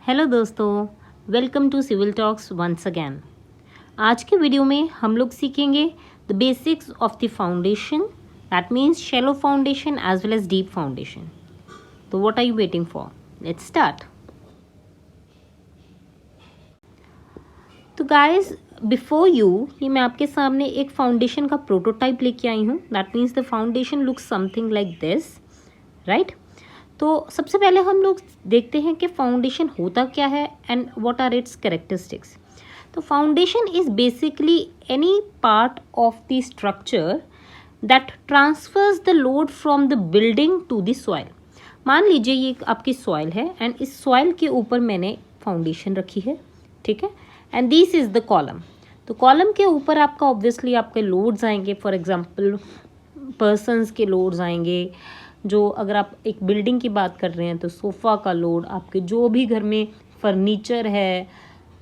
Hello दोस्तों, welcome to civil talks once again. आज के वीडियो में हम लोग सीखेंगे the basics of the foundation, that means shallow foundation as well as deep foundation. तो what are you waiting for? Let's start. तो guys, before you ये मैं आपके सामने एक फाउंडेशन का प्रोटोटाइप लेके आई हूँ। That means the foundation looks something like this, right. तो सबसे पहले हम लोग देखते हैं कि फाउंडेशन होता क्या है and what are its characteristics. तो foundation is basically any part of the structure that transfers the load from the building to the soil. मान लीजिए ये आपकी सॉइल है एंड इस सॉइल के ऊपर मैंने फाउंडेशन रखी है, ठीक है, and this is the column. तो कॉलम के ऊपर आपका ऑब्वियसली आपके लोड्स आएंगे, फॉर एग्जांपल पर्सन्स के लोड्स आएंगे। जो अगर आप एक बिल्डिंग की बात कर रहे हैं तो सोफ़ा का लोड, आपके जो भी घर में फर्नीचर है,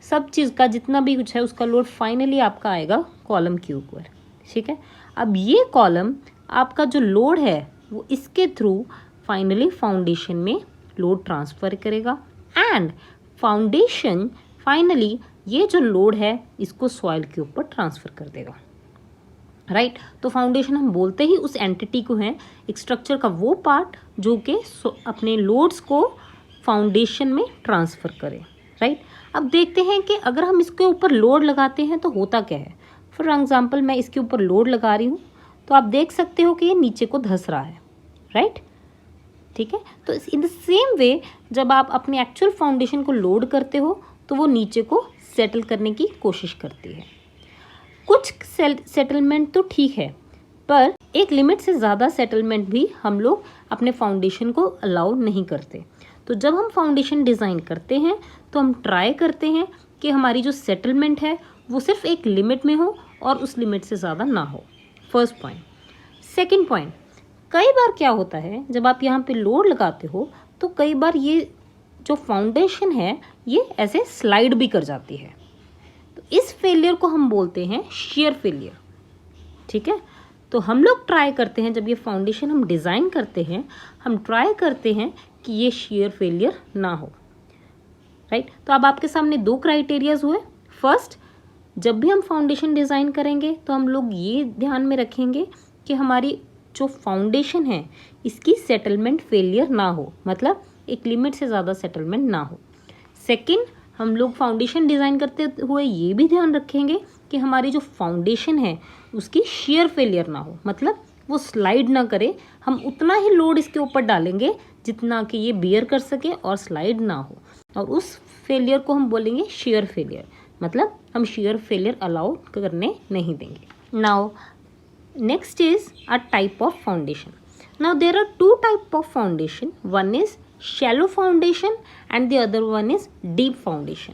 सब चीज़ का जितना भी कुछ है उसका लोड फाइनली आपका आएगा कॉलम के ऊपर, ठीक है। अब ये कॉलम आपका जो लोड है वो इसके थ्रू फाइनली फाउंडेशन में लोड ट्रांसफ़र करेगा एंड फाउंडेशन फाइनली ये जो लोड है इसको सॉइल के ऊपर ट्रांसफ़र कर देगा, राइट। तो फाउंडेशन हम बोलते ही उस एंटिटी को है, एक स्ट्रक्चर का वो पार्ट जो कि अपने लोड्स को फाउंडेशन में ट्रांसफ़र करे, राइट। अब देखते हैं कि अगर हम इसके ऊपर लोड लगाते हैं तो होता क्या है। फॉर एग्जांपल मैं इसके ऊपर लोड लगा रही हूँ तो आप देख सकते हो कि ये नीचे को धंस रहा है, राइट, ठीक है। तो इन द सेम वे जब आप अपने एक्चुअल फाउंडेशन को लोड करते हो तो वो नीचे को सेटल करने की कोशिश करती है। कुछ सेटलमेंट तो ठीक है, पर एक लिमिट से ज़्यादा सेटलमेंट भी हम लोग अपने फाउंडेशन को अलाउ नहीं करते। तो जब हम फाउंडेशन डिज़ाइन करते हैं तो हम ट्राई करते हैं कि हमारी जो सेटलमेंट है वो सिर्फ एक लिमिट में हो और उस लिमिट से ज़्यादा ना हो। First point. सेकंड पॉइंट, कई बार क्या होता है जब आप यहाँ पे लोड लगाते हो तो कई बार ये जो फाउंडेशन है ये ऐसे स्लाइड भी कर जाती है। इस फेलियर को हम बोलते हैं शियर फेलियर, ठीक है। तो हम लोग ट्राई करते हैं, जब ये फाउंडेशन हम डिज़ाइन करते हैं हम ट्राई करते हैं कि ये शियर फेलियर ना हो, राइट। तो अब आपके सामने दो क्राइटेरियाज हुए। फर्स्ट, जब भी हम फाउंडेशन डिज़ाइन करेंगे तो हम लोग ये ध्यान में रखेंगे कि हमारी जो फाउंडेशन है इसकी सेटलमेंट फेलियर ना हो, मतलब एक लिमिट से ज़्यादा सेटलमेंट ना हो। सेकेंड, हम लोग फाउंडेशन डिज़ाइन करते हुए ये भी ध्यान रखेंगे कि हमारी जो फाउंडेशन है उसकी शियर फेलियर ना हो, मतलब वो स्लाइड ना करे। हम उतना ही लोड इसके ऊपर डालेंगे जितना कि ये बियर कर सके और स्लाइड ना हो, और उस फेलियर को हम बोलेंगे शियर फेलियर, मतलब हम शियर फेलियर अलाउ करने नहीं देंगे। Now next is a type of foundation. Now there are two type of foundation, one is shallow foundation and the other one is deep foundation.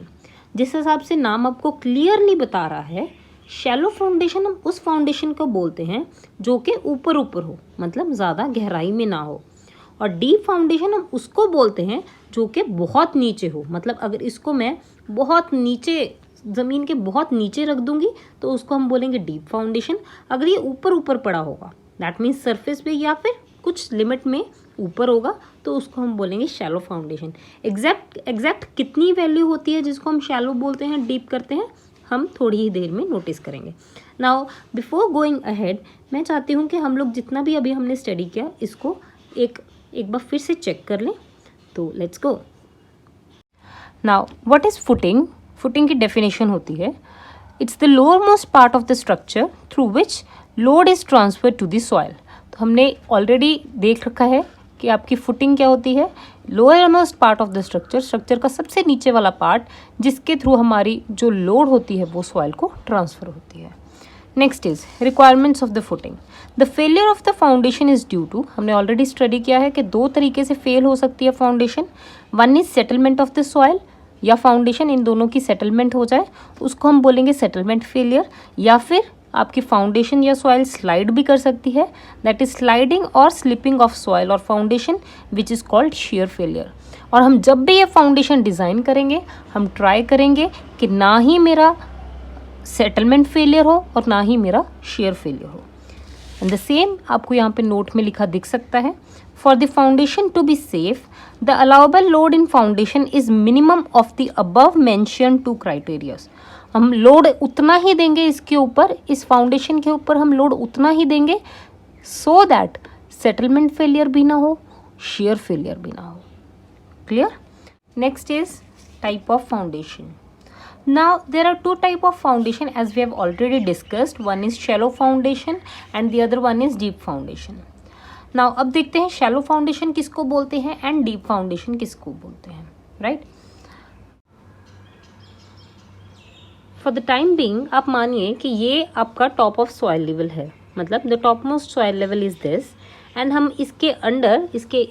जिस हिसाब से नाम आपको क्लियरली बता रहा है, शैलो फाउंडेशन हम उस फाउंडेशन को बोलते हैं जो कि ऊपर ऊपर हो, मतलब ज़्यादा गहराई में ना हो, और डीप फाउंडेशन हम उसको बोलते हैं जो कि बहुत नीचे हो, मतलब अगर इसको मैं बहुत नीचे ज़मीन के बहुत नीचे रख दूंगी तो उसको हम बोलेंगे डीप फाउंडेशन। अगर ये ऊपर ऊपर पड़ा होगा, दैट मीन्स सरफेस पे या फिर कुछ लिमिट में ऊपर होगा, तो उसको हम बोलेंगे शैलो फाउंडेशन। एग्जैक्ट कितनी वैल्यू होती है जिसको हम शैलो बोलते हैं, डीप करते हैं, हम थोड़ी ही देर में नोटिस करेंगे। नाउ बिफोर गोइंग अहेड, मैं चाहती हूँ कि हम लोग जितना भी अभी हमने स्टडी किया इसको एक बार फिर से चेक कर लें। तो let's go. Now what is footing? Footing की डेफिनेशन होती है, it's the lower most part of the structure through which load is transfer to the soil. तो हमने ऑलरेडी देख रखा है कि आपकी फुटिंग क्या होती है, lower most part of the structure का सबसे नीचे वाला पार्ट जिसके थ्रू हमारी जो लोड होती है वो सॉइल को ट्रांसफ़र होती है। Next is requirements of the footing. The failure of the foundation is due to, हमने ऑलरेडी स्टडी किया है कि दो तरीके से फेल हो सकती है foundation. One is settlement of the soil, या फाउंडेशन इन दोनों की सेटलमेंट हो जाए उसको हम बोलेंगे सेटलमेंट फेलियर, या फिर आपकी फाउंडेशन या सॉइल स्लाइड भी कर सकती है, दैट इज स्लाइडिंग और स्लिपिंग ऑफ सॉइल और foundation which is called shear failure. और हम जब भी ये फाउंडेशन डिज़ाइन करेंगे हम ट्राई करेंगे कि ना ही मेरा सेटलमेंट फेलियर हो और ना ही मेरा शियर फेलियर हो। एंड द सेम आपको यहाँ पे नोट में लिखा दिख सकता है। For the foundation to be safe, the allowable load in foundation is minimum of the above mentioned two criteria. हम लोड उतना ही देंगे इसके ऊपर, इस फाउंडेशन के ऊपर हम लोड उतना ही देंगे so that settlement failure भी ना हो, shear failure भी ना हो. Clear? Next is type of foundation. Now there are two type of foundation as we have already discussed. One is shallow foundation and the other one is deep foundation. Now अब देखते हैं shallow foundation किसको बोलते हैं and deep foundation किसको बोलते हैं, right? For the time being आप मानिए कि ये आपका top of soil level है, मतलब the topmost soil level is this and हम इसके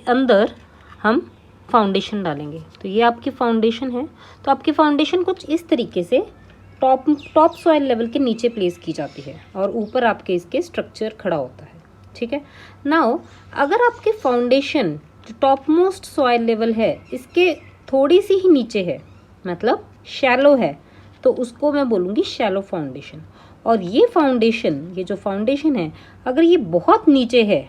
अंदर हम फाउंडेशन डालेंगे. तो ये आपकी फाउंडेशन है. तो आपकी फाउंडेशन कुछ इस तरीके से टॉप सॉइल लेवल के नीचे प्लेस की जाती है और ऊपर आपके इसके स्ट्रक्चर खड़ा होता है. ठीक है. नाउ अगर आपकी फाउंडेशन जो टॉप मोस्ट सॉइल लेवल है इसके थोड़ी सी ही नीचे है, मतलब शैलो है, तो उसको मैं बोलूँगी शैलो फाउंडेशन. और ये फाउंडेशन, ये जो फाउंडेशन है, अगर ये बहुत नीचे है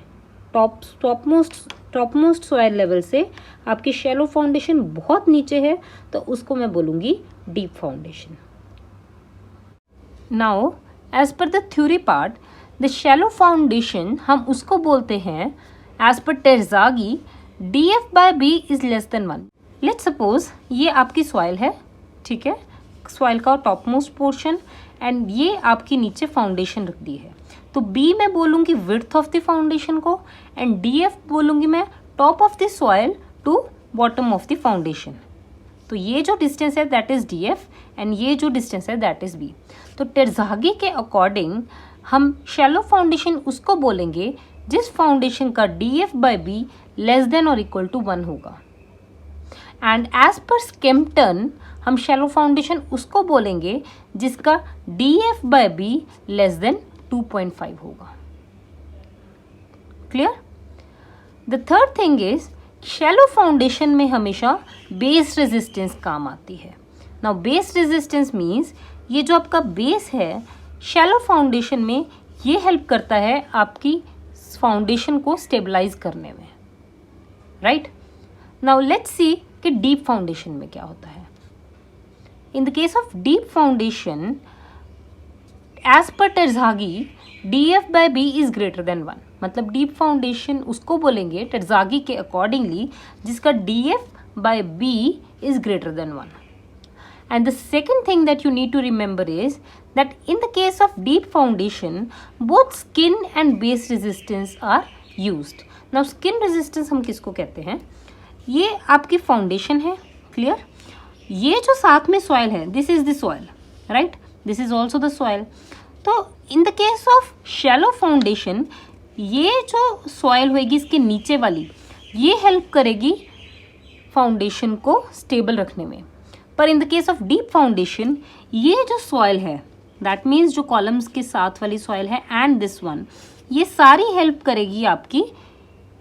टॉप मोस्ट सॉइल लेवल से, आपकी शैलो फाउंडेशन बहुत नीचे है, तो उसको मैं बोलूँगी deep foundation. Now as per the theory part, the shallow foundation हम उसको बोलते हैं as per Terzaghi DF/B is less than 1. Let's suppose ये आपकी सॉइल है, ठीक है, सॉइल का टॉप मोस्ट पोर्शन, एंड ये आपकी नीचे फाउंडेशन रख दी है. तो B मैं बोलूँगी विड्थ ऑफ द फाउंडेशन को एंड DF बोलूँगी मैं top of the soil to bottom of the foundation. तो ये जो डिस्टेंस है दैट इज DF एंड ये जो डिस्टेंस है दैट इज B. तो टेरज़ागी के अकॉर्डिंग हम शैलो फाउंडेशन उसको बोलेंगे जिस फाउंडेशन का DF/B लेस देन और इक्वल टू 1 होगा. एंड एज पर स्केम्पटन हम शैलो फाउंडेशन उसको बोलेंगे जिसका DF/B लेस देन 2.5 होगा. Clear? The third thing is shallow foundation में हमेशा बेस रेजिस्टेंस काम आती है. नाउ बेस रेजिस्टेंस मीन्स ये जो आपका बेस है शैलो फाउंडेशन में, ये हेल्प करता है आपकी फाउंडेशन को स्टेबलाइज करने में, राइट? नाउ लेट्स सी कि डीप फाउंडेशन में क्या होता है. In the case of deep foundation as per Terzaghi DF/B is greater than 1. मतलब डीप फाउंडेशन उसको बोलेंगे टेरज़ागी के अकॉर्डिंगली जिसका DF/B is greater than 1. And the second thing that you need to remember is that in the case of deep foundation, both skin and base resistance are used. Now skin resistance हम किसको कहते हैं? ये आपकी foundation है, clear? ये जो साथ में सॉइल है, this is the soil, right? This is also the soil. तो in the case of shallow foundation, ये जो सॉइल होगी इसके नीचे वाली, ये हेल्प करेगी फाउंडेशन को स्टेबल रखने में. पर in the case of deep foundation, ये जो सॉइल है, दैट मीन्स जो कॉलम्स के साथ वाली सॉइल है एंड दिस वन, ये सारी हेल्प करेगी आपकी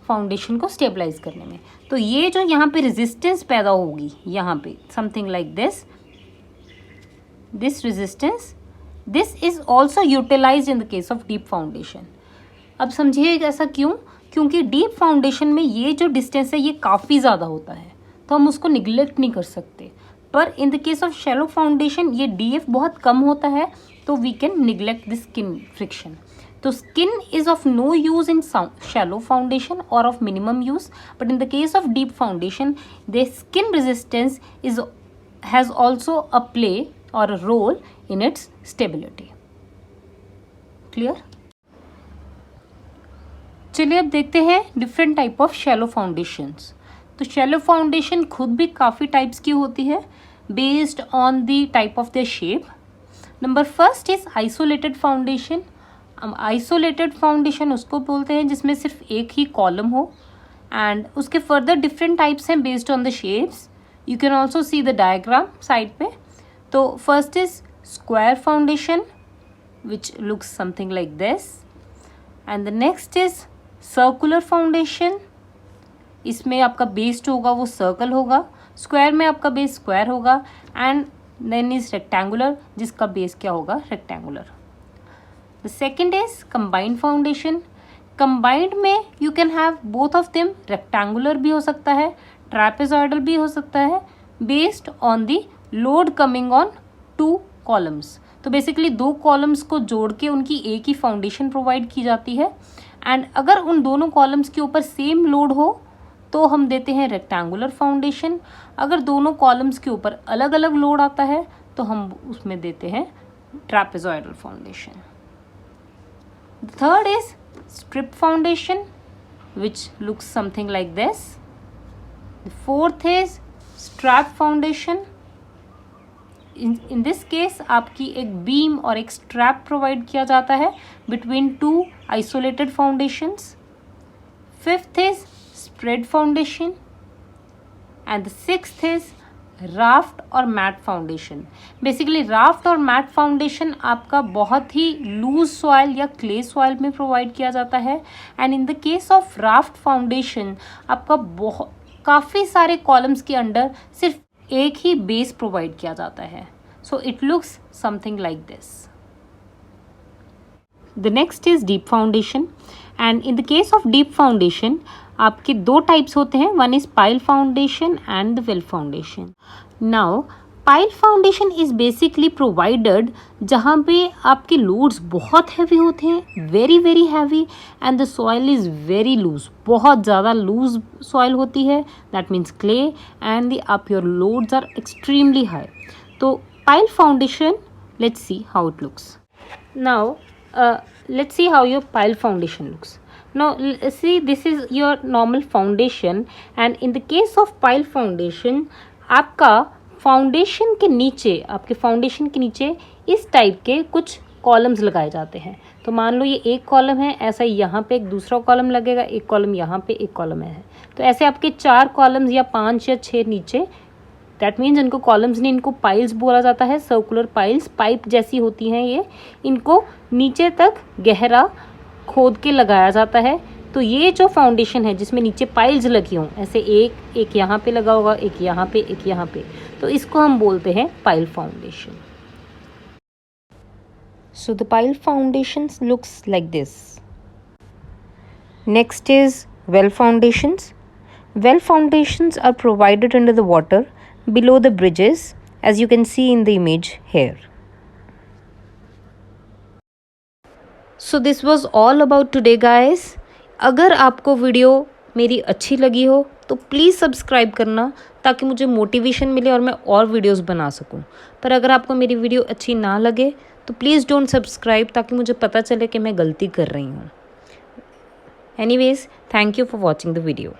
फाउंडेशन को स्टेबलाइज करने में. तो ये जो यहाँ पे रेजिस्टेंस पैदा होगी, यहाँ पे something like this resistance, this is also utilize in the case of deep foundation. अब समझिए ऐसा क्यों? क्योंकि डीप फाउंडेशन में ये जो डिस्टेंस है ये काफ़ी ज़्यादा होता है, तो हम उसको निगलेक्ट नहीं कर सकते. पर in the case of shallow foundation ये DF बहुत कम होता है, तो we can neglect the skin friction. तो skin is of no use in shallow foundation or of minimum use, but in the case of deep foundation the skin resistance is has also a play or a role in its stability. Clear? चलिए अब देखते हैं different type of shallow foundations. तो shallow foundation खुद भी काफ़ी types की होती है based on the type of the shape. Number first is isolated foundation. Isolated foundation उसको बोलते हैं जिसमें सिर्फ एक ही कॉलम हो, एंड उसके फर्दर डिफरेंट टाइप्स हैं based on the shapes. You can also see the diagram side पे. तो first is square foundation which looks something like this, and the next is circular foundation. इसमें आपका base जो होगा वो circle होगा, square में आपका बेस स्क्वायर होगा, एंड देन इज रेक्टेंगुलर जिसका बेस क्या होगा, rectangular. The second is combined foundation. Combined में you can have both of them, rectangular भी हो सकता है, ट्रापेजॉइडल भी हो सकता है, based on the load coming on 2 columns. तो बेसिकली 2 कॉलम्स को जोड़ के उनकी एक ही फाउंडेशन प्रोवाइड की जाती है। एंड अगर उन दोनों कॉलम्स के ऊपर सेम लोड हो तो हम देते हैं रेक्टेंगुलर फाउंडेशन। अगर दोनों कॉलम्स के ऊपर अलग अलग लोड आता है तो हम उसमें देते हैं trapezoidal foundation. The third is strip foundation, which looks something like this. The fourth is strap foundation. In this case आपकी एक बीम और एक स्ट्रैप प्रोवाइड किया जाता है between 2 isolated foundations. Fifth is spread foundation and the sixth is raft और matte foundation. Basically raft और matte foundation आपका बहुत ही लूज सॉइल या क्ले सॉइल में प्रोवाइड किया जाता है। And in the case of raft foundation आपका काफ़ी सारे कॉलम्स के अंडर सिर्फ एक ही बेस प्रोवाइड किया जाता है। So it looks something like this. The next is deep foundation. And in the case of deep foundation आपके 2 टाइप्स होते हैं, one is pile foundation and the well foundation. Now pile foundation is basically provided जहाँ पे आपके loads बहुत heavy होते हैं, very very heavy, and the soil is very loose, बहुत ज़्यादा लूज सॉइल होती है, that means clay, and the up your loads are extremely high. तो pile foundation, let's see how it looks. Now let's see how your pile foundation looks. Now see, this is your normal foundation, and in the case of pile foundation आपका foundation के नीचे, आपके foundation के नीचे इस type के कुछ columns लगाए जाते हैं। तो मान लो ये एक कॉलम है, ऐसा यहाँ पे एक दूसरा कॉलम लगेगा, एक कॉलम यहाँ पे, एक कॉलम है। तो ऐसे आपके 4 कॉलम्स या 5 या 6 नीचे, दैट मीन्स इनको कॉलम्स नहीं, इनको पाइल्स बोला जाता है। सर्कुलर पाइल्स, पाइप जैसी होती हैं ये, इनको नीचे तक गहरा खोद के लगाया जाता है। तो ये जो फाउंडेशन है जिसमें नीचे पाइल्स लगी हों, ऐसे एक यहाँ पे लगा होगा, एक यहाँ पे, एक यहाँ पे, तो इसको हम बोलते हैं pile foundation. So the pile foundations looks like this. Next is well foundations. Well foundations are provided under the water below the bridges, as you can see in the image here. So this was all about today guys. अगर आपको video मेरी अच्छी लगी हो तो please subscribe करना, ताकि मुझे मोटिवेशन मिले और मैं और वीडियोस बना सकूं। पर अगर आपको मेरी वीडियो अच्छी ना लगे तो प्लीज़ डोंट सब्सक्राइब, ताकि मुझे पता चले कि मैं गलती कर रही हूँ। Anyways, thank you for watching the video.